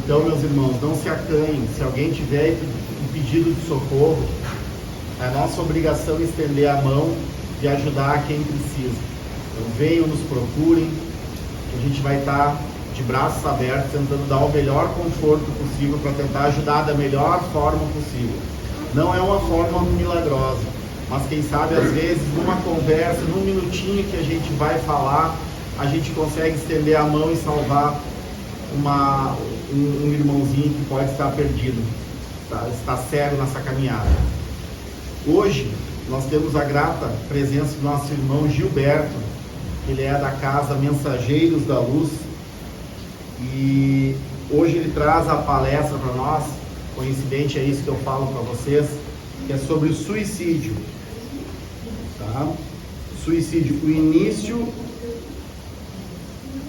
Então, meus irmãos, não se acanhem. Se alguém tiver um pedido de socorro, é nossa obrigação estender a mão e ajudar quem precisa. Então, venham, nos procurem, que a gente vai estar de braços abertos, tentando dar o melhor conforto possível para tentar ajudar da melhor forma possível. Não é uma forma milagrosa, mas quem sabe às vezes numa conversa, num minutinho que a gente vai falar, a gente consegue estender a mão e salvar um irmãozinho que pode estar perdido, está cego nessa caminhada. Hoje nós temos a grata presença do nosso irmão Gilberto, ele é da casa Mensageiros da Luz, e hoje ele traz a palestra para nós. Coincidente é isso que eu falo para vocês, que é sobre o suicídio, tá? Suicídio, o início,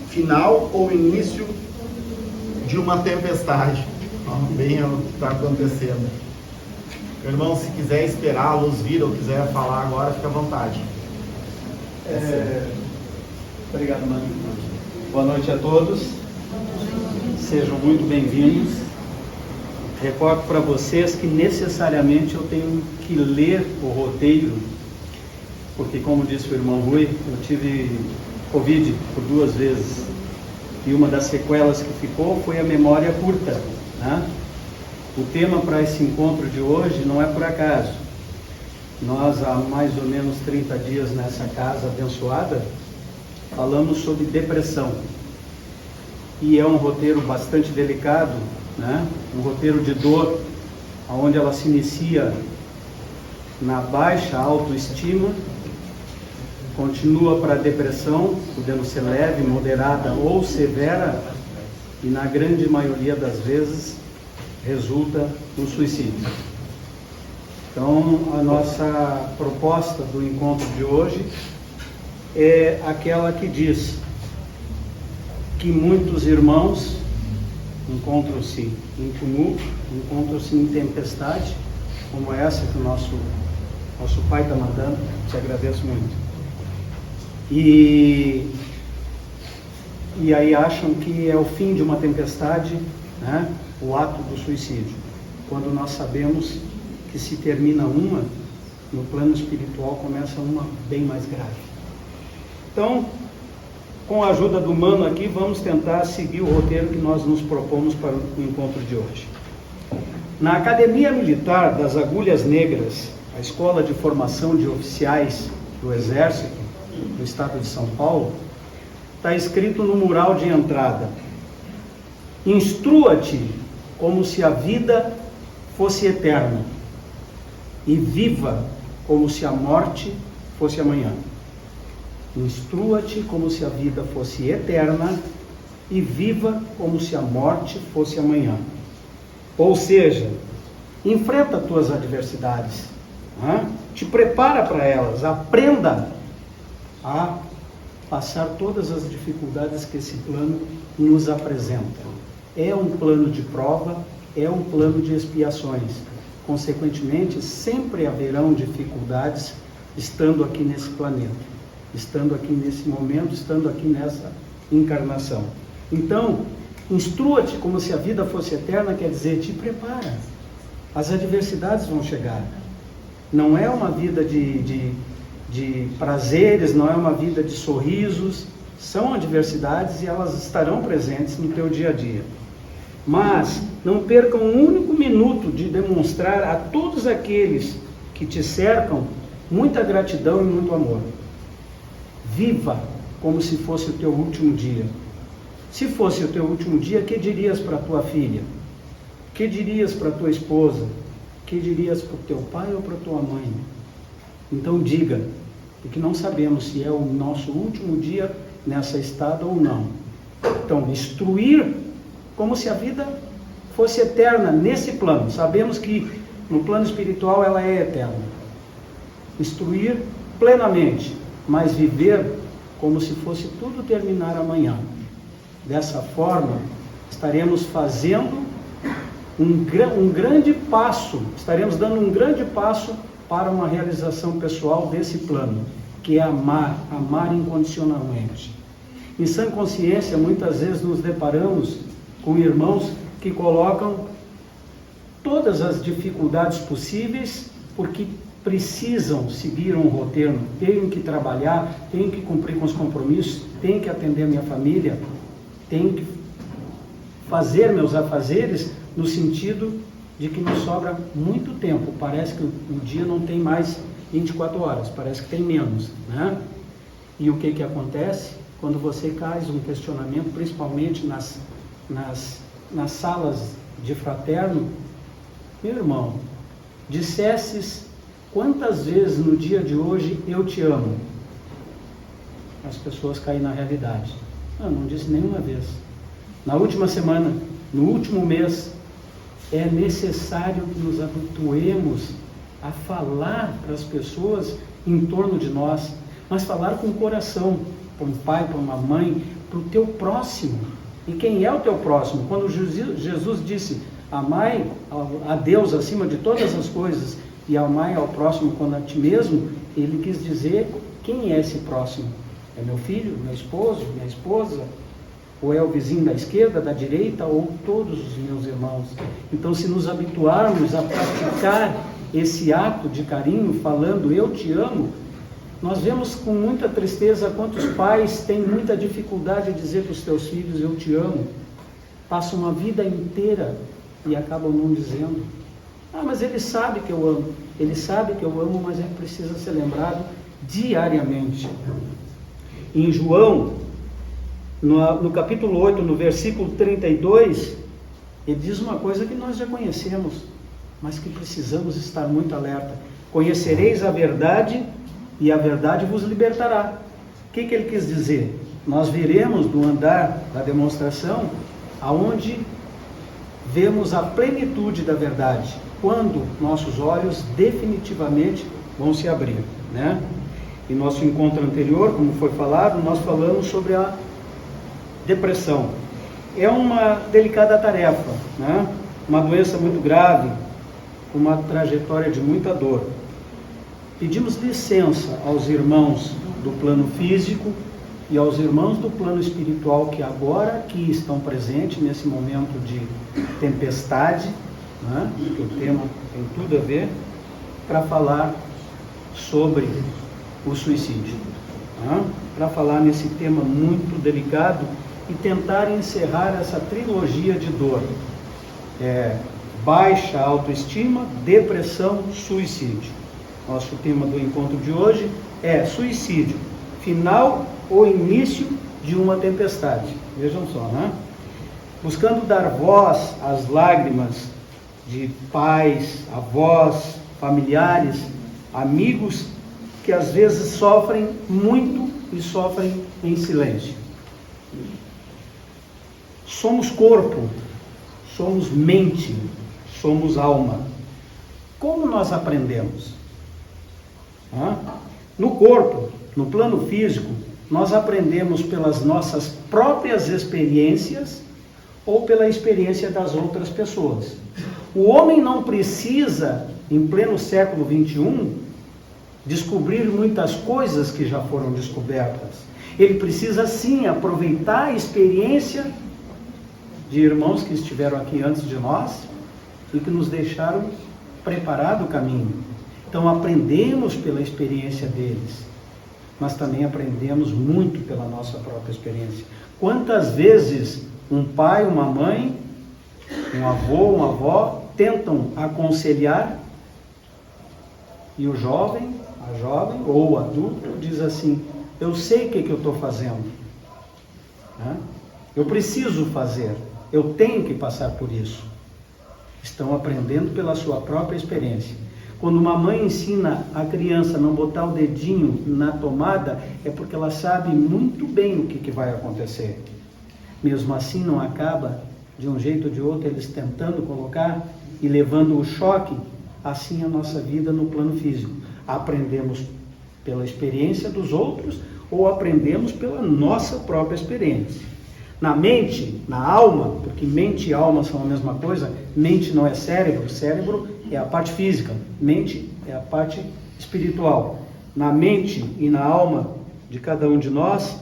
final ou início de uma tempestade. Bem é o que está acontecendo. Meu irmão, se quiser esperar a luz vir ou quiser falar agora, fica à vontade. Obrigado, mano. Boa noite a todos. Sejam muito bem-vindos. Recordo para vocês que necessariamente eu tenho que ler o roteiro, porque, como disse o irmão Rui, eu tive Covid por 2 vezes, e uma das sequelas que ficou foi a memória curta, né? O tema para esse encontro de hoje não é por acaso. Nós, há mais ou menos 30 dias nessa casa abençoada, falamos sobre depressão, e é um roteiro bastante delicado, né? Um roteiro de dor, onde ela se inicia na baixa autoestima, continua para a depressão, podendo ser leve, moderada ou severa, e na grande maioria das vezes resulta no suicídio. Então, a nossa proposta do encontro de hoje é aquela que diz que muitos irmãos encontram-se em tumulto, encontram-se em tempestade, como essa que o nosso pai está mandando. Te agradeço muito. E aí acham que é o fim de uma tempestade, né? O ato do suicídio, quando nós sabemos que se termina uma, no plano espiritual começa uma bem mais grave. Então, com a ajuda do Mano aqui, vamos tentar seguir o roteiro que nós nos propomos para o encontro de hoje. Na Academia Militar das Agulhas Negras, a escola de formação de oficiais do Exército do Estado de São Paulo, está escrito no mural de entrada: instrua-te como se a vida fosse eterna e viva como se a morte fosse amanhã. Instrua-te como se a vida fosse eterna e viva como se a morte fosse amanhã. Ou seja, enfrenta as tuas adversidades, né? Te prepara para elas, aprenda a passar todas as dificuldades que esse plano nos apresenta. É um plano de prova, é um plano de expiações. Consequentemente, sempre haverão dificuldades estando aqui nesse planeta, estando aqui nesse momento, estando aqui nessa encarnação. Então, instrua-te como se a vida fosse eterna, quer dizer, te prepara. As adversidades vão chegar. Não é uma vida de prazeres, não é uma vida de sorrisos. São adversidades e elas estarão presentes no teu dia a dia. Mas não percam um único minuto de demonstrar a todos aqueles que te cercam muita gratidão e muito amor. Viva como se fosse o teu último dia. Se fosse o teu último dia, que dirias para tua filha? Que dirias para tua esposa? Que dirias para o teu pai ou para tua mãe? Então diga, porque não sabemos se é o nosso último dia nessa estada ou não. Então, instruir como se a vida fosse eterna nesse plano. Sabemos que no plano espiritual ela é eterna. Instruir plenamente, mas viver como se fosse tudo terminar amanhã. Dessa forma, estaremos fazendo um grande passo, estaremos dando um grande passo para uma realização pessoal desse plano, que é amar incondicionalmente. Em sã consciência, muitas vezes nos deparamos com irmãos que colocam todas as dificuldades possíveis porque precisam seguir um roteiro, tenho que trabalhar, tenho que cumprir com os compromissos, tenho que atender a minha família, tenho que fazer meus afazeres, no sentido de que nos sobra muito tempo. Parece que o dia não tem mais 24 horas, parece que tem menos, né? E o que acontece? Quando você faz um questionamento, principalmente nas salas de fraterno, meu irmão, dissesses quantas vezes no dia de hoje eu te amo? As pessoas caem na realidade. Não disse nenhuma vez. Na última semana, no último mês, é necessário que nos habituemos a falar para as pessoas em torno de nós, mas falar com o coração, para um pai, para uma mãe, para o teu próximo. E quem é o teu próximo? Quando Jesus disse, amai a Deus acima de todas as coisas e amai ao próximo como a ti mesmo, ele quis dizer quem é esse próximo. É meu filho, meu esposo, minha esposa? Ou é o vizinho da esquerda, da direita, ou todos os meus irmãos? Então, se nos habituarmos a praticar esse ato de carinho, falando eu te amo, nós vemos com muita tristeza quantos pais têm muita dificuldade de dizer para os seus filhos eu te amo. Passam uma vida inteira e acabam não dizendo. Mas ele sabe que eu amo. Ele sabe que eu amo, mas ele precisa ser lembrado diariamente. Em João, no capítulo 8, no versículo 32, ele diz uma coisa que nós já conhecemos, mas que precisamos estar muito alerta. Conhecereis a verdade e a verdade vos libertará. O que ele quis dizer? Nós veremos no andar da demonstração aonde vemos a plenitude da verdade, quando nossos olhos definitivamente vão se abrir, né? Em nosso encontro anterior, como foi falado, nós falamos sobre a depressão. É uma delicada tarefa, né? Uma doença muito grave, uma trajetória de muita dor. Pedimos licença aos irmãos do plano físico e aos irmãos do plano espiritual que agora aqui estão presentes nesse momento de tempestade, né? Que o tema tem tudo a ver, para falar sobre o suicídio, né? Para falar nesse tema muito delicado e tentar encerrar essa trilogia de dor. Baixa autoestima, depressão, suicídio. Nosso tema do encontro de hoje é suicídio, final ou início de uma tempestade. Vejam só, né? Buscando dar voz às lágrimas de pais, avós, familiares, amigos que às vezes sofrem muito e sofrem em silêncio. Somos corpo, somos mente, somos alma. Como nós aprendemos? No corpo, no plano físico, nós aprendemos pelas nossas próprias experiências ou pela experiência das outras pessoas. O homem não precisa, em pleno século XXI, descobrir muitas coisas que já foram descobertas. Ele precisa sim aproveitar a experiência de irmãos que estiveram aqui antes de nós e que nos deixaram preparado o caminho. Então aprendemos pela experiência deles, mas também aprendemos muito pela nossa própria experiência. Quantas vezes um pai, uma mãe, um avô, uma avó tentam aconselhar e o jovem, a jovem ou o adulto diz assim: eu sei o que eu estou fazendo, eu preciso fazer, eu tenho que passar por isso. Estão aprendendo pela sua própria experiência. Quando uma mãe ensina a criança a não botar o dedinho na tomada, é porque ela sabe muito bem o que vai acontecer. Mesmo assim não acaba, de um jeito ou de outro, eles tentando colocar e levando o choque. Assim a nossa vida no plano físico. Aprendemos pela experiência dos outros ou aprendemos pela nossa própria experiência. Na mente, na alma, porque mente e alma são a mesma coisa, mente não é cérebro, cérebro é a parte física, mente é a parte espiritual. Na mente e na alma de cada um de nós,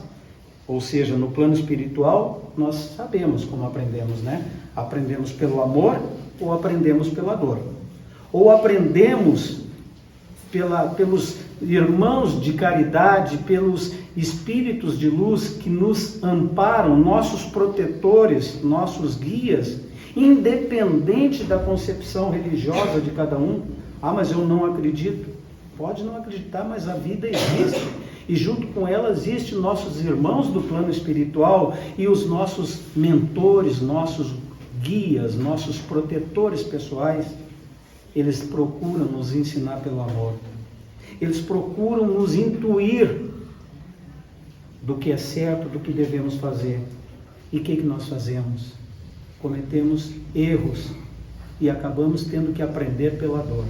ou seja, no plano espiritual, nós sabemos como aprendemos, né? Aprendemos pelo amor ou aprendemos pela dor. Ou aprendemos pelos irmãos de caridade, pelos espíritos de luz que nos amparam, nossos protetores, nossos guias, independente da concepção religiosa de cada um. Ah, mas eu não acredito. Pode não acreditar, mas a vida existe. E junto com ela existem nossos irmãos do plano espiritual e os nossos mentores, nossos guias, nossos protetores pessoais. Eles procuram nos ensinar pelo amor. Eles procuram nos intuir do que é certo, do que devemos fazer. E o que nós fazemos? Cometemos erros e acabamos tendo que aprender pela dor.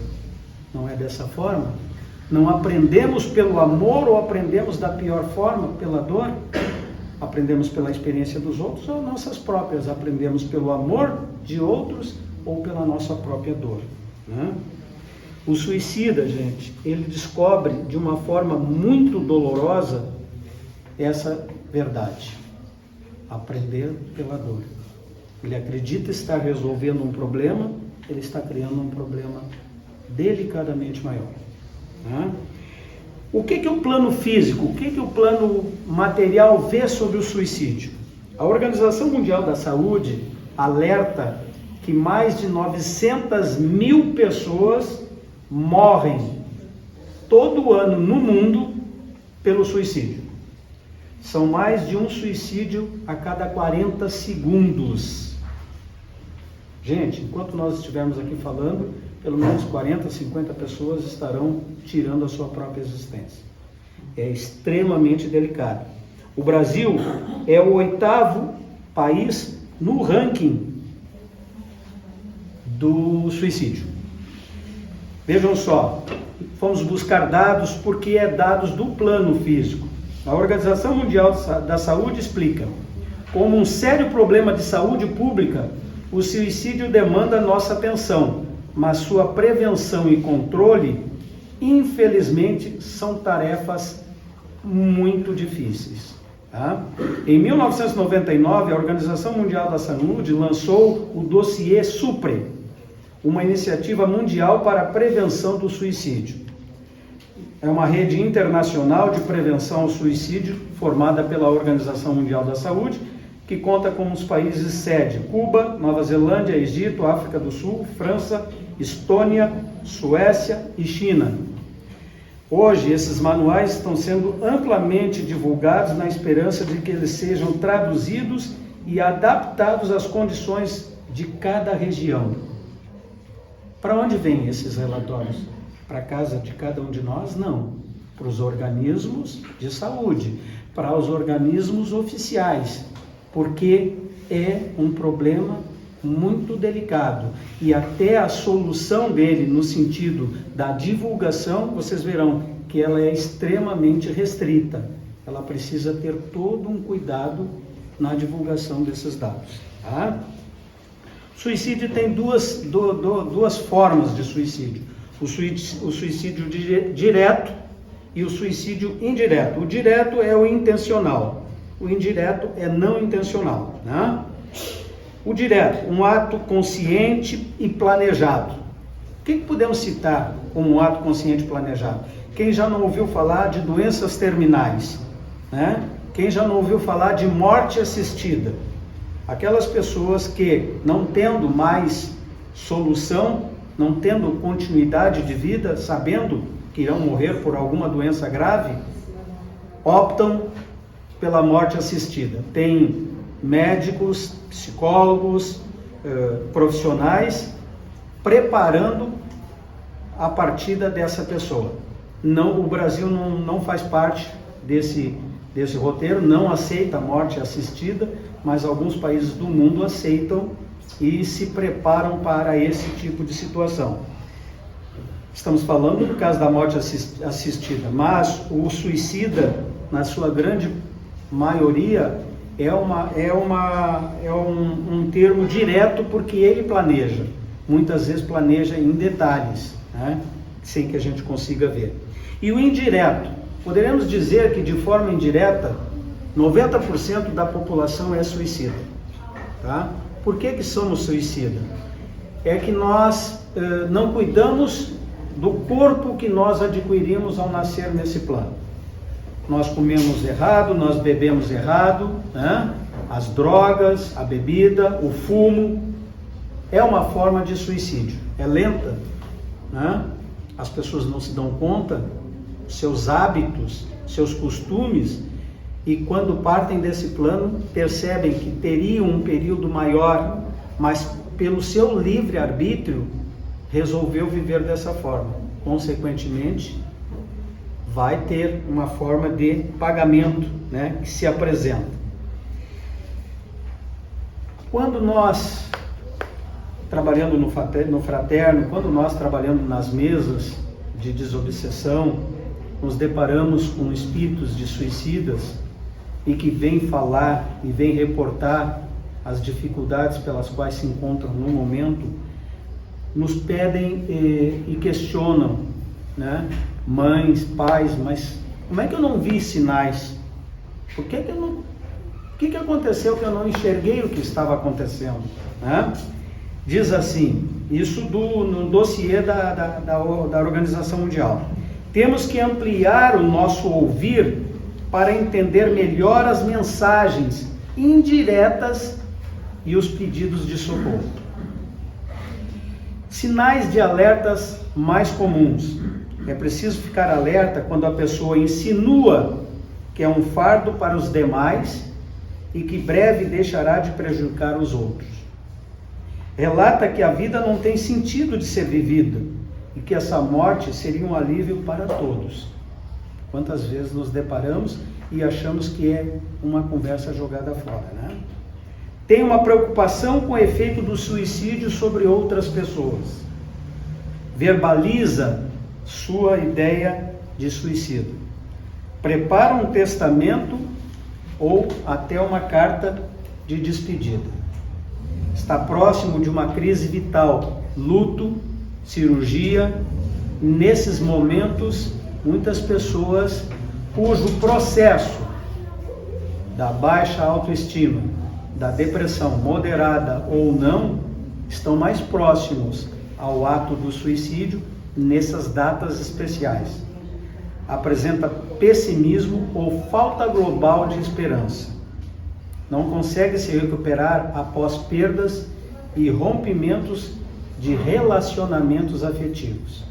Não é dessa forma? Não aprendemos pelo amor ou aprendemos da pior forma, pela dor? Aprendemos pela experiência dos outros ou nossas próprias? Aprendemos pelo amor de outros ou pela nossa própria dor, né? O suicida, gente, ele descobre de uma forma muito dolorosa essa verdade. Aprender pela dor. Ele acredita estar resolvendo um problema, ele está criando um problema delicadamente maior, né? O que o plano físico, o que o plano material vê sobre o suicídio? A Organização Mundial da Saúde alerta que mais de 900 mil pessoas morrem todo ano no mundo pelo suicídio. São mais de um suicídio a cada 40 segundos. Gente, enquanto nós estivermos aqui falando, pelo menos 40, 50 pessoas estarão tirando a sua própria existência. É extremamente delicado. O Brasil é o 8º país no ranking do suicídio. Vejam só, fomos buscar dados porque é dados do plano físico. A Organização Mundial da Saúde explica: como um sério problema de saúde pública, o suicídio demanda nossa atenção, mas sua prevenção e controle, infelizmente, são tarefas muito difíceis. Tá? Em 1999, a Organização Mundial da Saúde lançou o dossiê SUPRE, uma iniciativa mundial para a prevenção do suicídio. É uma rede internacional de prevenção ao suicídio formada pela Organização Mundial da Saúde, que conta com os países sede: Cuba, Nova Zelândia, Egito, África do Sul, França, Estônia, Suécia e China. Hoje, esses manuais estão sendo amplamente divulgados na esperança de que eles sejam traduzidos e adaptados às condições de cada região. Para onde vêm esses relatórios? Para a casa de cada um de nós? Não. Para os organismos de saúde, para os organismos oficiais, porque é um problema muito delicado e até a solução dele no sentido da divulgação, vocês verão que ela é extremamente restrita. Ela precisa ter todo um cuidado na divulgação desses dados, tá? Suicídio tem duas formas de suicídio: o suicídio direto e o suicídio indireto. O direto é o intencional, o indireto é não intencional, né? O direto, um ato consciente e planejado. O que podemos citar como um ato consciente e planejado? Quem já não ouviu falar de doenças terminais, né? Quem já não ouviu falar de morte assistida? Aquelas pessoas que, não tendo mais solução, não tendo continuidade de vida, sabendo que irão morrer por alguma doença grave, optam pela morte assistida. Tem médicos, psicólogos, profissionais preparando a partida dessa pessoa. Não, o Brasil não faz parte desse roteiro, não aceita a morte assistida, mas alguns países do mundo aceitam e se preparam para esse tipo de situação. Estamos falando do caso da morte assistida, mas o suicida, na sua grande maioria, é um termo direto, porque ele planeja, muitas vezes planeja em detalhes, né? Sem que a gente consiga ver. E o indireto, poderemos dizer que de forma indireta 90% da população é suicida. Tá? Por que somos suicidas? É que nós não cuidamos do corpo que nós adquirimos ao nascer nesse plano. Nós comemos errado, nós bebemos errado, né? As drogas, a bebida, o fumo, é uma forma de suicídio. É lenta, né? As pessoas não se dão conta, seus hábitos, seus costumes, e quando partem desse plano, percebem que teriam um período maior, mas pelo seu livre-arbítrio, resolveu viver dessa forma. Consequentemente, vai ter uma forma de pagamento, né, que se apresenta. Quando nós, trabalhando no fraterno, quando nós trabalhando nas mesas de desobsessão, nos deparamos com espíritos de suicidas e que vêm falar e vêm reportar as dificuldades pelas quais se encontram no momento, nos pedem e questionam, né? Mães, pais, mas como é que eu não vi sinais? O que aconteceu que eu não enxerguei o que estava acontecendo? Né? Diz assim, isso no dossiê da Organização Mundial. Temos que ampliar o nosso ouvir para entender melhor as mensagens indiretas e os pedidos de socorro. Sinais de alertas mais comuns. É preciso ficar alerta quando a pessoa insinua que é um fardo para os demais e que breve deixará de prejudicar os outros. Relata que a vida não tem sentido de ser vivida e que essa morte seria um alívio para todos. Quantas vezes nos deparamos e achamos que é uma conversa jogada fora, né? Tem uma preocupação com o efeito do suicídio sobre outras pessoas. Verbaliza sua ideia de suicídio. Prepara um testamento ou até uma carta de despedida. Está próximo de uma crise vital, luto, cirurgia. Nesses momentos, muitas pessoas cujo processo da baixa autoestima, da depressão moderada ou não, estão mais próximos ao ato do suicídio nessas datas especiais. Apresenta pessimismo ou falta global de esperança. Não consegue se recuperar após perdas e rompimentos de relacionamentos afetivos.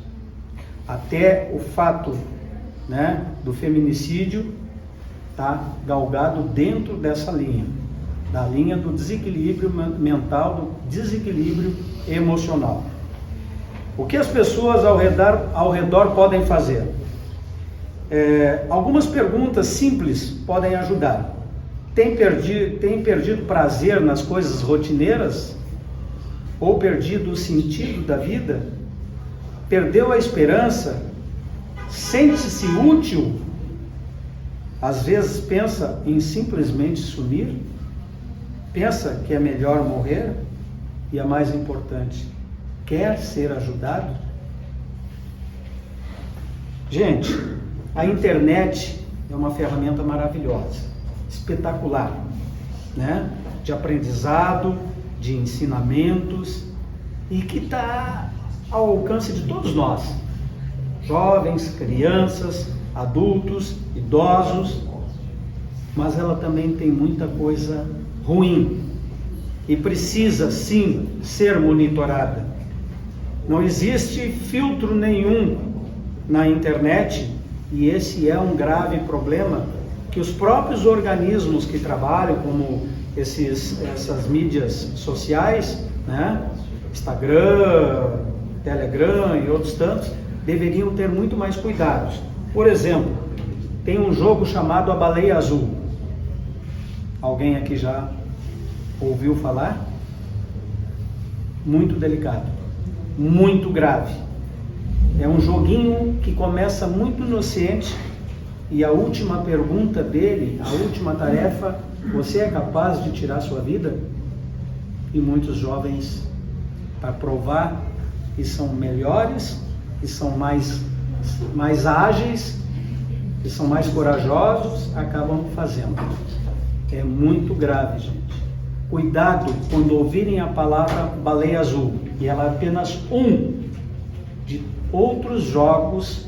Até o fato, né, do feminicídio está galgado dentro dessa linha, da linha do desequilíbrio mental, do desequilíbrio emocional. O que as pessoas ao redor podem fazer? Algumas perguntas simples podem ajudar. Tem perdido prazer nas coisas rotineiras? Ou perdido o sentido da vida? Perdeu a esperança? Sente-se útil? Às vezes pensa em simplesmente sumir? Pensa que é melhor morrer? E a mais importante, quer ser ajudado? Gente, a internet é uma ferramenta maravilhosa, espetacular, né? De aprendizado, de ensinamentos, e que está ao alcance de todos nós, jovens, crianças, adultos, idosos, mas ela também tem muita coisa ruim e precisa sim ser monitorada. Não existe filtro nenhum na internet, e esse é um grave problema que os próprios organismos que trabalham, como essas mídias sociais, né? Instagram, Telegram e outros tantos, deveriam ter muito mais cuidados. Por exemplo, tem um jogo chamado A Baleia Azul. Alguém aqui já ouviu falar? Muito delicado, muito grave. É um joguinho que começa muito inocente e a última pergunta dele, a última tarefa: você é capaz de tirar sua vida? E muitos jovens, para provar que são melhores, que são mais ágeis, que são mais corajosos, acabam fazendo. É muito grave, gente. Cuidado quando ouvirem a palavra baleia azul, e ela é apenas um de outros jogos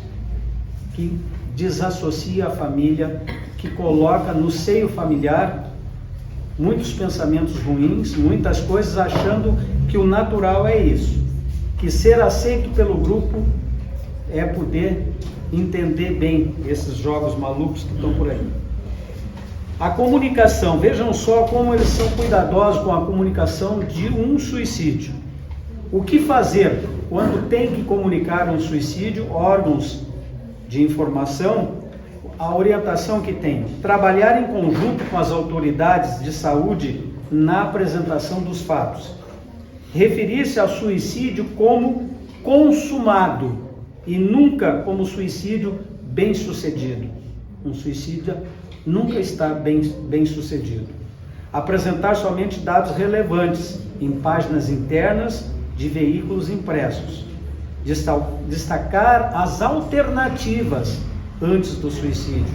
que desassocia a família, que coloca no seio familiar muitos pensamentos ruins, muitas coisas, achando que o natural é isso, que ser aceito pelo grupo é poder entender bem esses jogos malucos que estão por aí. A comunicação, vejam só como eles são cuidadosos com a comunicação de um suicídio. O que fazer quando tem que comunicar um suicídio? Órgãos de informação, a orientação que tem: trabalhar em conjunto com as autoridades de saúde na apresentação dos fatos. Referir-se ao suicídio como consumado e nunca como suicídio bem-sucedido. Um suicídio nunca está bem-sucedido. Apresentar somente dados relevantes em páginas internas de veículos impressos. Destacar as alternativas antes do suicídio.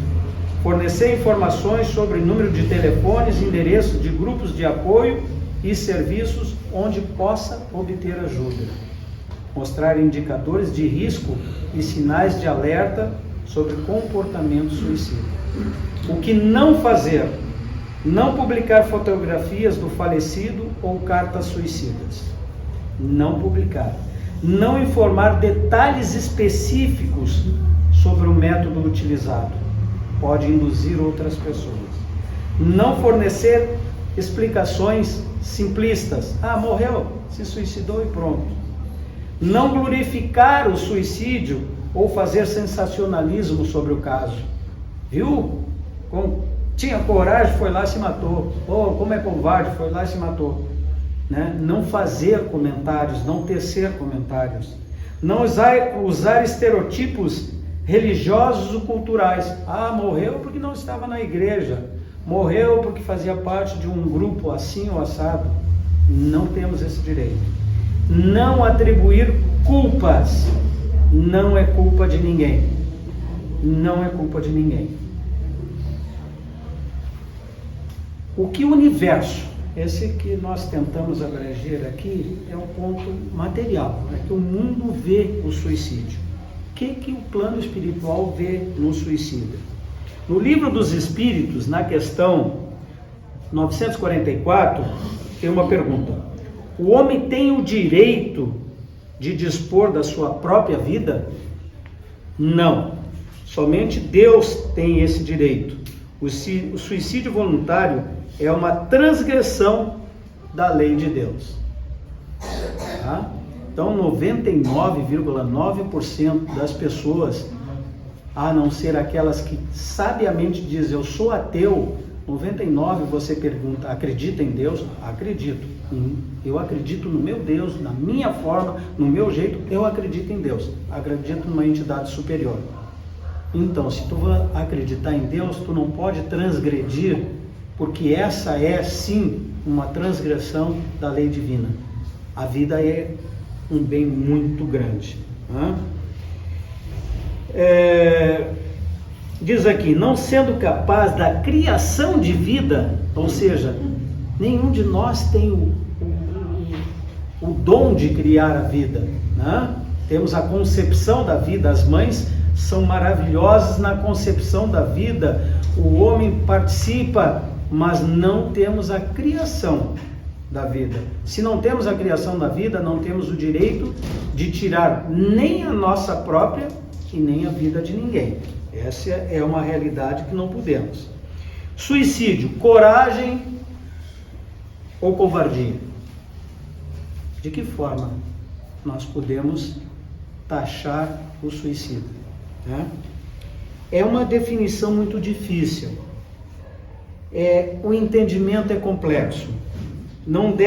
Fornecer informações sobre número de telefones, endereços de grupos de apoio e serviços onde possa obter ajuda. Mostrar indicadores de risco e sinais de alerta sobre comportamento suicida. O que não fazer? Não publicar fotografias do falecido ou cartas suicidas. Não publicar. Não informar detalhes específicos sobre o método utilizado. Pode induzir outras pessoas. Não fornecer explicações simplistas. Morreu, se suicidou e pronto. Não glorificar o suicídio ou fazer sensacionalismo sobre o caso. Viu? Tinha coragem, foi lá e se matou. Como é covarde, foi lá e se matou. Né? Não fazer comentários, não tecer comentários. Não usar estereotipos religiosos ou culturais. Morreu porque não estava na igreja. Morreu porque fazia parte de um grupo assim ou assado. Não temos esse direito. Não atribuir culpas. Não é culpa de ninguém. Não é culpa de ninguém. O que o universo, esse que nós tentamos abranger aqui, é um ponto material, é que o mundo vê o suicídio. O que o plano espiritual vê no suicídio? No Livro dos Espíritos, na questão 944, tem uma pergunta: o homem tem o direito de dispor da sua própria vida? Não, somente Deus tem esse direito. O suicídio voluntário é uma transgressão da lei de Deus. Tá? Então, 99,9% das pessoas, a não ser aquelas que sabiamente dizem eu sou ateu, 99% você pergunta, acredita em Deus? Acredito. Eu acredito no meu Deus, na minha forma, no meu jeito, eu acredito em Deus. Acredito numa entidade superior. Então, se tu vai acreditar em Deus, tu não pode transgredir, porque essa é sim uma transgressão da lei divina. A vida é um bem muito grande. Diz aqui, não sendo capaz da criação de vida, ou seja, nenhum de nós tem o dom de criar a vida. Temos a concepção da vida, as mães são maravilhosas na concepção da vida, o homem participa, mas não temos a criação da vida. Se não temos a criação da vida, não temos o direito de tirar nem a nossa própria e nem a vida de ninguém. Essa é uma realidade que não podemos. Suicídio, coragem ou covardia? De que forma nós podemos taxar o suicídio? É uma definição muito difícil. O entendimento é complexo. Não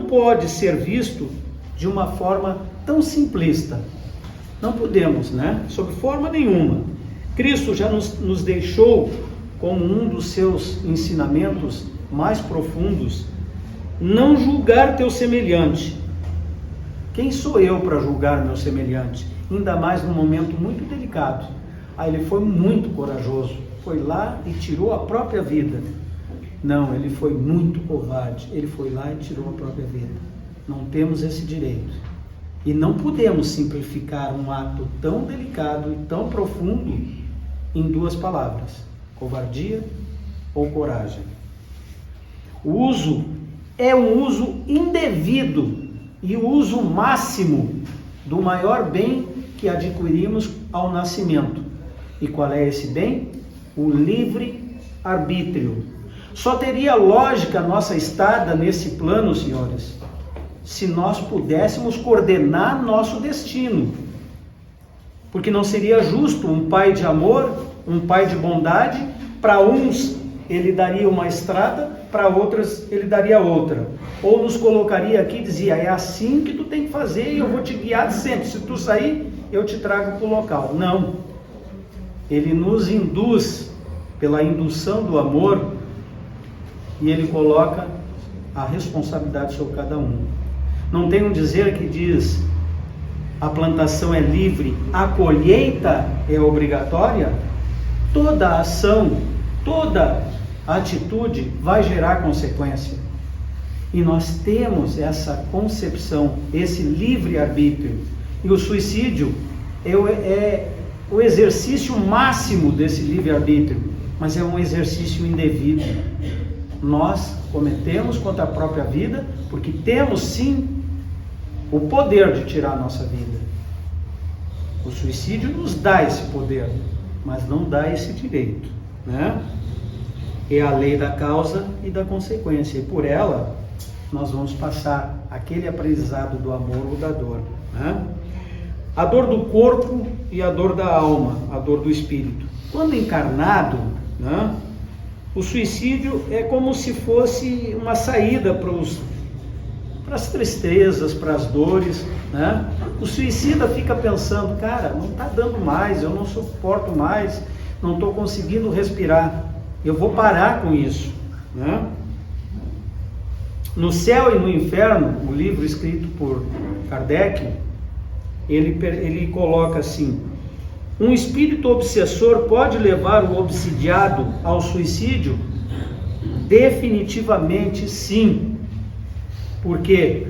pode ser visto de uma forma tão simplista. Não podemos, sob forma nenhuma. Cristo já nos deixou como um dos seus ensinamentos mais profundos, não julgar teu semelhante. Quem sou eu para julgar meu semelhante? Ainda mais num momento muito delicado, ele foi muito corajoso, foi lá e tirou a própria vida. Não, ele foi muito covarde, ele foi lá e tirou a própria vida. Não temos esse direito. E não podemos simplificar um ato tão delicado e tão profundo em 2 palavras: covardia ou coragem. O uso é um uso indevido e o uso máximo do maior bem que adquirimos ao nascimento. E qual é esse bem? O livre-arbítrio. Só teria lógica a nossa estada nesse plano, senhores, se nós pudéssemos coordenar nosso destino. Porque não seria justo um pai de amor, um pai de bondade, para uns ele daria uma estrada, para outras ele daria outra. Ou nos colocaria aqui e dizia: é assim que tu tem que fazer e eu vou te guiar sempre. Se tu sair, eu te trago para o local. Não. Ele nos induz pela indução do amor e ele coloca a responsabilidade sobre cada um. Não tem um dizer que diz: a plantação é livre, a colheita é obrigatória? Toda ação, toda atitude vai gerar consequência. E nós temos essa concepção, esse livre-arbítrio. E o suicídio é o exercício máximo desse livre-arbítrio, mas é um exercício indevido. Nós cometemos contra a própria vida, porque temos sim o poder de tirar a nossa vida. O suicídio nos dá esse poder, mas não dá esse direito, né? É a lei da causa e da consequência, e por ela nós vamos passar aquele aprendizado do amor ou da dor, né? A dor do corpo e a dor da alma, a dor do espírito. Quando encarnado, né, o suicídio é como se fosse uma saída para as tristezas, para as dores, né? O suicida fica pensando: cara, não está dando mais, eu não suporto mais, não estou conseguindo respirar, eu vou parar com isso, né? No Céu e no Inferno, o livro escrito por Kardec, ele coloca assim: um espírito obsessor pode levar o obsidiado ao suicídio? Definitivamente sim, porque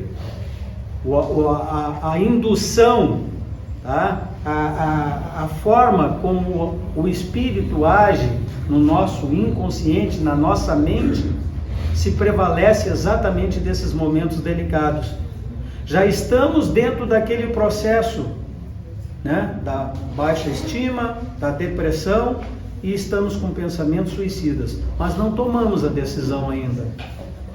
a indução, tá? a forma como o espírito age no nosso inconsciente, na nossa mente, se prevalece exatamente desses momentos delicados. Já estamos dentro daquele processo, né, da baixa estima, da depressão, e estamos com pensamentos suicidas, mas não tomamos a decisão ainda.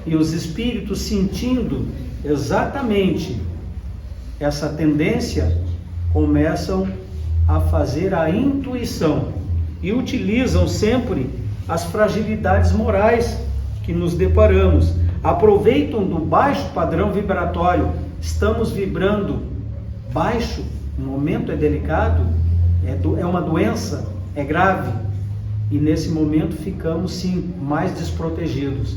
E os espíritos, sentindo exatamente essa tendência, começam a fazer a intuição e utilizam sempre as fragilidades morais que nos deparamos. Aproveitam do baixo padrão vibratório. Estamos vibrando baixo, o momento é delicado, é uma doença, é grave, e nesse momento ficamos sim mais desprotegidos.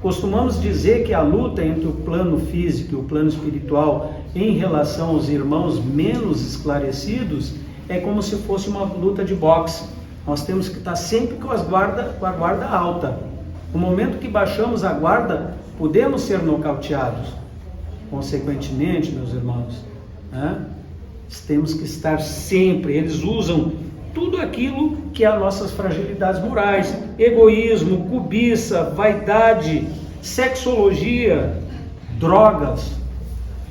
Costumamos dizer que a luta entre o plano físico e o plano espiritual em relação aos irmãos menos esclarecidos é como se fosse uma luta de boxe. Nós temos que estar sempre com a guarda alta. No momento que baixamos a guarda, podemos ser nocauteados. Consequentemente, meus irmãos, né, temos que estar sempre. Eles usam tudo aquilo que é as nossas fragilidades morais: egoísmo, cobiça, vaidade, sexologia, drogas.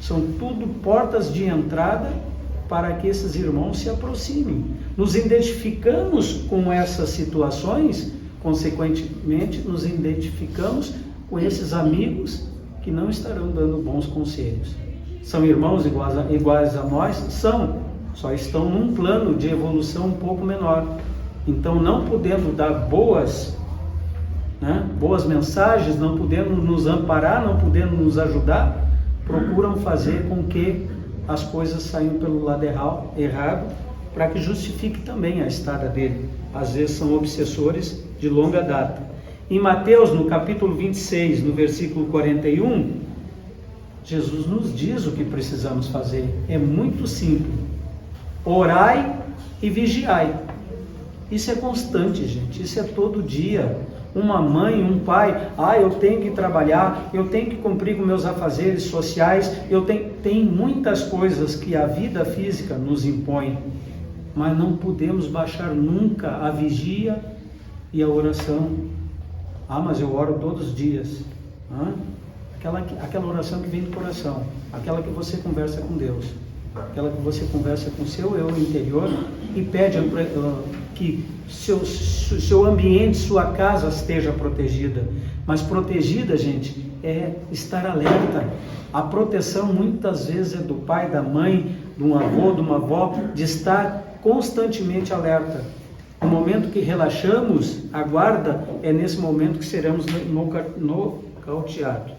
São tudo portas de entrada para que esses irmãos se aproximem. Nos identificamos com essas situações, consequentemente nos identificamos com esses amigos que não estarão dando bons conselhos. São irmãos iguais a nós? São, só estão num plano de evolução um pouco menor. Então, não podendo dar boas mensagens, não podendo nos amparar, não podendo nos ajudar, procuram fazer com que as coisas saiam pelo lado errado, para que justifique também a estada dele. Às vezes são obsessores de longa data. Em Mateus, no capítulo 26, no versículo 41, Jesus nos diz o que precisamos fazer. É muito simples: orai e vigiai. Isso é constante, gente, isso é todo dia. Uma mãe, um pai, eu tenho que trabalhar, eu tenho que cumprir com meus afazeres sociais, tem muitas coisas que a vida física nos impõe, mas não podemos baixar nunca a vigia e a oração. Mas eu oro todos os dias. Aquela oração que vem do coração, aquela que você conversa com Deus, aquela que você conversa com o seu eu interior e pede que seu ambiente, sua casa esteja protegida. Mas protegida, gente, é estar alerta. A proteção muitas vezes é do pai, da mãe, de um avô, de uma avó, de estar constantemente alerta. No momento que relaxamos, a guarda, é nesse momento que seremos nocauteados.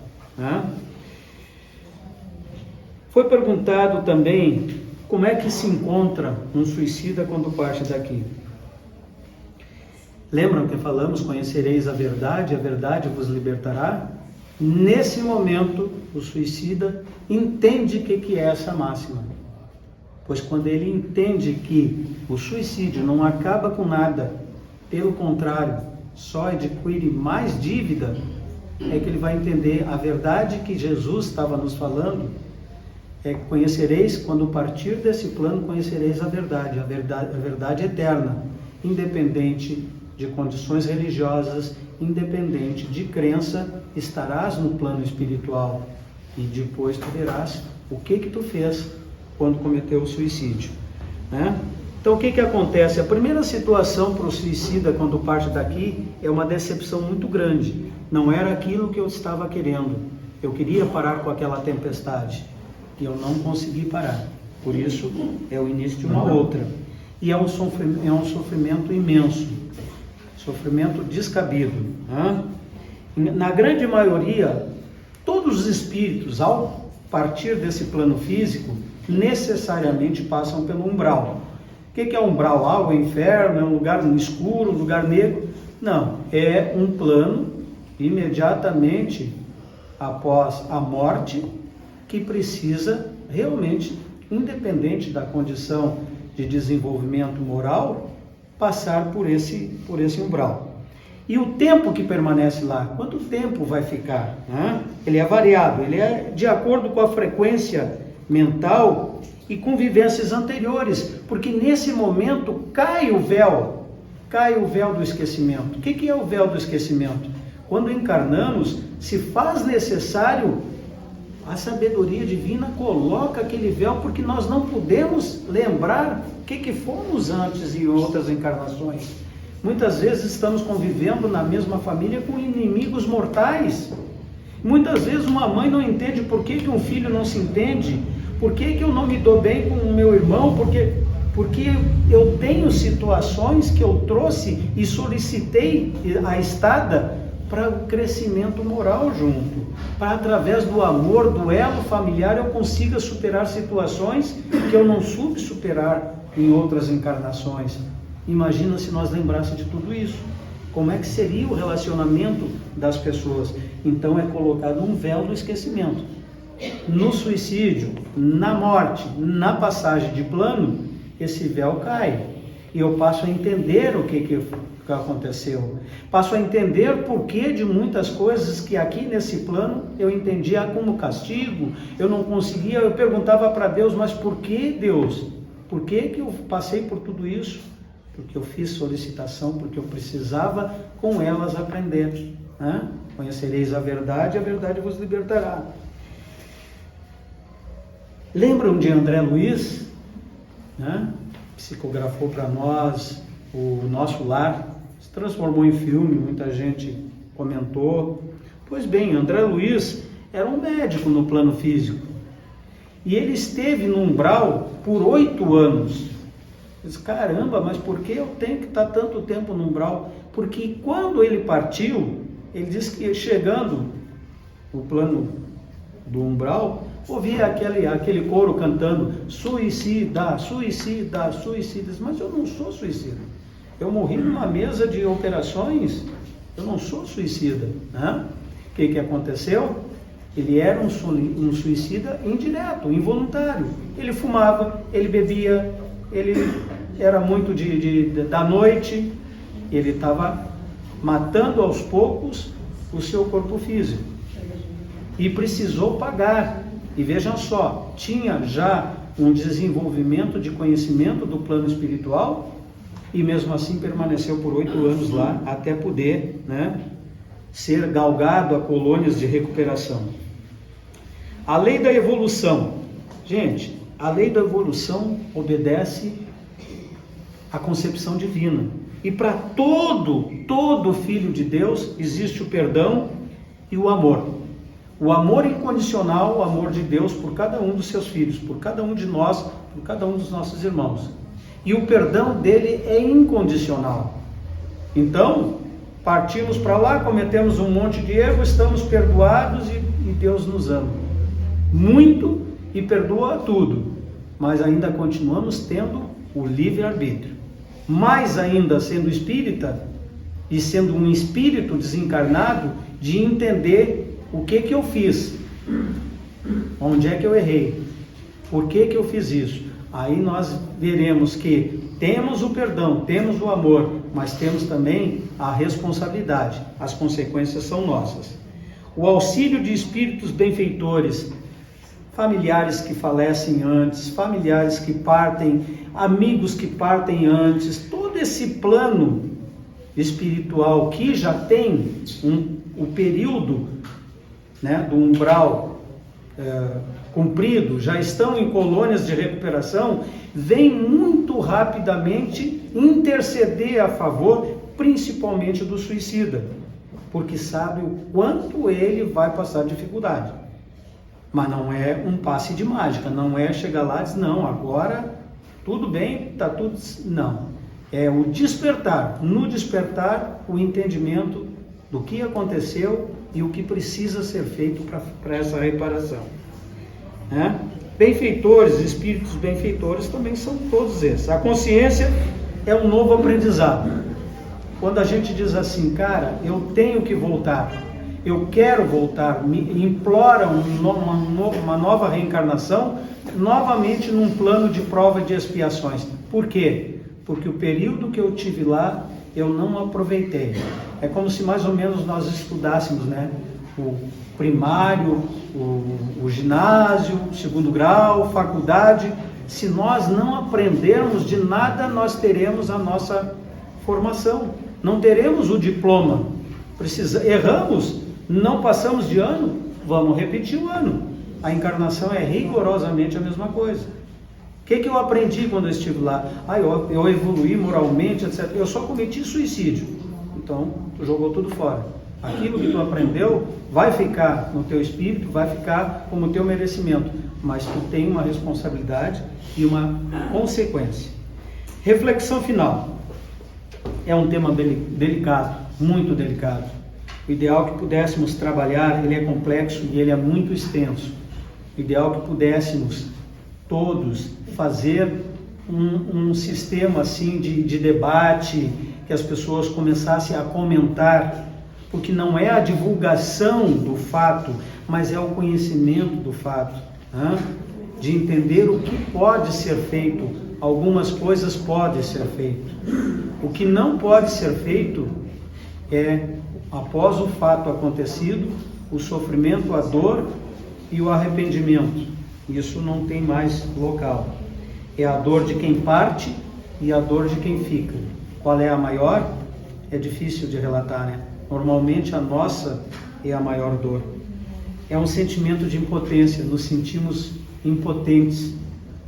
Foi perguntado também como é que se encontra um suicida quando parte daqui. Lembram que falamos, conhecereis a verdade vos libertará? Nesse momento, o suicida entende o que é essa máxima. Pois quando ele entende que o suicídio não acaba com nada, pelo contrário, só adquire mais dívida, é que ele vai entender a verdade que Jesus estava nos falando. Conhecereis, quando partir desse plano, conhecereis a verdade eterna, independente de condições religiosas, independente de crença, estarás no plano espiritual e depois tu verás o que tu fez quando cometeu o suicídio, né? Então o que acontece? A primeira situação para o suicida quando parte daqui é uma decepção muito grande. Não era aquilo que eu estava querendo. Eu queria parar com aquela tempestade e eu não consegui parar. Por isso é o início de uma outra. E é um sofrimento imenso, sofrimento descabido, né? Na grande maioria, todos os espíritos, ao partir desse plano físico, necessariamente passam pelo umbral. O que é umbral? O inferno? É um lugar escuro, um lugar negro? Não, é um plano imediatamente após a morte que precisa realmente, independente da condição de desenvolvimento moral, passar por esse umbral. E o tempo que permanece lá, quanto tempo vai ficar? Ele é variado, ele é de acordo com a frequência mental e com vivências anteriores, porque nesse momento cai o véu do esquecimento. O que é o véu do esquecimento? Quando encarnamos, se faz necessário, a sabedoria divina coloca aquele véu, porque nós não podemos lembrar o que fomos antes em outras encarnações. Muitas vezes estamos convivendo na mesma família com inimigos mortais. Muitas vezes uma mãe não entende por que um filho não se entende, por que eu não me dou bem com o meu irmão, porque eu tenho situações que eu trouxe e solicitei a estada para o crescimento moral junto, para através do amor, do elo familiar, eu consiga superar situações que eu não soube superar em outras encarnações. Imagina se nós lembrássemos de tudo isso. Como é que seria o relacionamento das pessoas? Então é colocado um véu do esquecimento. No suicídio, na morte, na passagem de plano, esse véu cai. E eu passo a entender o que aconteceu. Passo a entender o porquê de muitas coisas que aqui nesse plano eu entendia como castigo. Eu não conseguia, eu perguntava para Deus, mas por que, Deus? Por que eu passei por tudo isso? Porque eu fiz solicitação, porque eu precisava com elas aprender. Conhecereis a verdade vos libertará. Lembram de André Luiz, psicografou para nós o Nosso Lar, se transformou em filme, muita gente comentou. Pois bem, André Luiz era um médico no plano físico e ele esteve no umbral por 8 anos. Eu disse, caramba, mas por que eu tenho que estar tanto tempo no umbral? Porque quando ele partiu, ele disse que chegando no plano do umbral, ouvia aquele coro cantando, suicida, suicida, suicida. Mas eu não sou suicida. Eu morri numa mesa de operações, eu não sou suicida. O que aconteceu? Ele era um suicida indireto, involuntário. Ele fumava, ele bebia, ele era muito da noite, ele estava matando aos poucos o seu corpo físico. E precisou pagar. E vejam só, tinha já um desenvolvimento de conhecimento do plano espiritual, e mesmo assim permaneceu por 8 anos lá, até poder, né, ser galgado a colônias de recuperação. A lei da evolução. Gente, a lei da evolução obedece à concepção divina. E para todo filho de Deus existe o perdão e o amor. O amor incondicional, o amor de Deus por cada um dos seus filhos, por cada um de nós, por cada um dos nossos irmãos. E o perdão dele é incondicional. Então, partimos para lá, cometemos um monte de erro, estamos perdoados e Deus nos ama muito e perdoa tudo, mas ainda continuamos tendo o livre-arbítrio. Mais ainda, sendo espírita e sendo um espírito desencarnado, de entender o que eu fiz, onde é que eu errei, por que eu fiz isso. Aí nós veremos que temos o perdão, temos o amor, mas temos também a responsabilidade. As consequências são nossas. O auxílio de espíritos benfeitores, familiares que falecem antes, familiares que partem, amigos que partem antes, todo esse plano espiritual que já tem o período, né, do umbral cumprido, já estão em colônias de recuperação, vem muito rapidamente interceder a favor, principalmente do suicida, porque sabe o quanto ele vai passar dificuldade. Mas não é um passe de mágica, não é chegar lá e dizer, não, agora tudo bem, está tudo... Não, é o despertar, no despertar o entendimento do que aconteceu e o que precisa ser feito para essa reparação. Né? Benfeitores, espíritos benfeitores também são todos esses. A consciência é um novo aprendizado. Quando a gente diz assim, cara, eu tenho que voltar, eu quero voltar, me implora uma nova reencarnação, novamente num plano de prova e de expiações. Por quê? Porque o período que eu tive lá, eu não aproveitei. É como se mais ou menos nós estudássemos, né, o primário, o ginásio, segundo grau, faculdade. Se nós não aprendermos de nada, nós teremos a nossa formação, não teremos o diploma. Erramos, não passamos de ano, vamos repetir o ano. A encarnação é rigorosamente a mesma coisa. O que eu aprendi quando eu estive lá? Eu evoluí moralmente, etc. Eu só cometi suicídio. Então, tu jogou tudo fora. Aquilo que tu aprendeu vai ficar no teu espírito, vai ficar como teu merecimento. Mas tu tem uma responsabilidade e uma consequência. Reflexão final. É um tema delicado, muito delicado. O ideal que pudéssemos trabalhar, ele é complexo e ele é muito extenso. O ideal que pudéssemos todos fazer um sistema assim de debate, que as pessoas começassem a comentar, porque não é a divulgação do fato, mas é o conhecimento do fato, né? De entender o que pode ser feito. Algumas coisas podem ser feitas. O que não pode ser feito é, após o fato acontecido, o sofrimento, a dor e o arrependimento. Isso não tem mais local. É a dor de quem parte e a dor de quem fica. Qual é a maior? É difícil de relatar, né? Normalmente a nossa é a maior dor. É um sentimento de impotência, nos sentimos impotentes,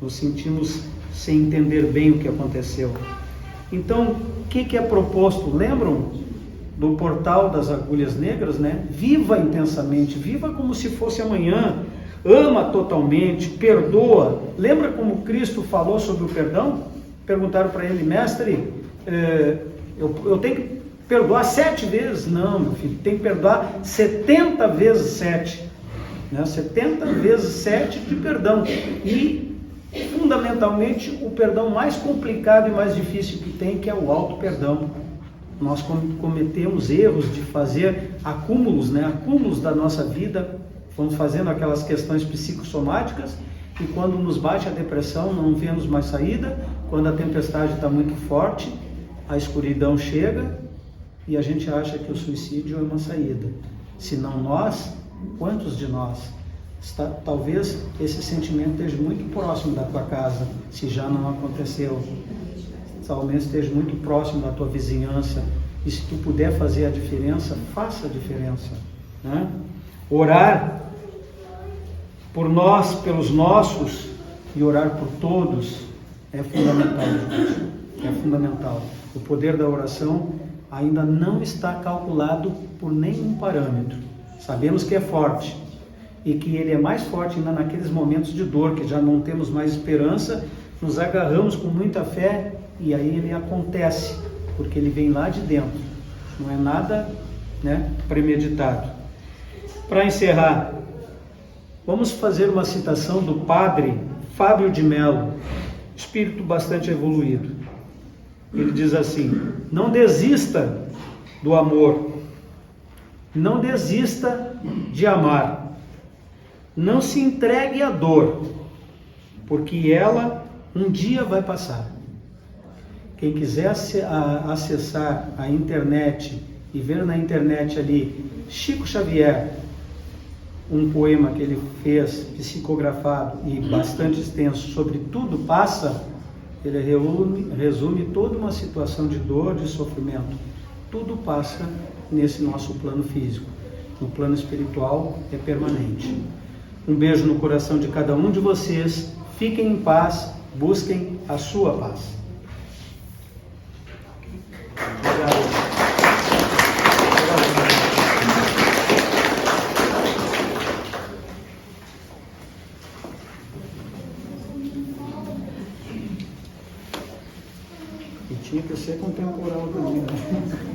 nos sentimos sem entender bem o que aconteceu. Então, o que é proposto? Lembram do portal das agulhas negras, né? Viva intensamente, viva como se fosse amanhã, ama totalmente, perdoa. Lembra como Cristo falou sobre o perdão? Perguntaram para ele, mestre, eu tenho que perdoar 7 vezes? Não, meu filho, tem que perdoar 70 vezes 7. Né? 70 vezes 7 de perdão. E, fundamentalmente, o perdão mais complicado e mais difícil que tem, que é o auto-perdão. Nós cometemos erros de fazer acúmulos, né? Acúmulos da nossa vida, vamos fazendo aquelas questões psicossomáticas, e quando nos bate a depressão não vemos mais saída, quando a tempestade está muito forte, a escuridão chega e a gente acha que o suicídio é uma saída. Se não nós, quantos de nós? Talvez esse sentimento esteja muito próximo da tua casa, se já não aconteceu. Talvez esteja muito próximo da tua vizinhança. E se tu puder fazer a diferença, faça a diferença, né? Orar por nós, pelos nossos, e orar por todos é fundamental, gente. É fundamental. O poder da oração ainda não está calculado por nenhum parâmetro. Sabemos que é forte e que ele é mais forte ainda naqueles momentos de dor, que já não temos mais esperança, nos agarramos com muita fé e aí ele acontece, porque ele vem lá de dentro. Não é nada, né, premeditado. Para encerrar, vamos fazer uma citação do padre Fábio de Mello, espírito bastante evoluído. Ele diz assim: não desista do amor, não desista de amar, não se entregue à dor, porque ela um dia vai passar. Quem quiser acessar a internet e ver na internet ali Chico Xavier, um poema que ele fez, psicografado e bastante extenso, sobre Tudo Passa, ele resume toda uma situação de dor, de sofrimento. Tudo passa nesse nosso plano físico. No plano espiritual é permanente. Um beijo no coração de cada um de vocês. Fiquem em paz, busquem a sua paz. Obrigado. E tinha que ser contemporâneo também, né?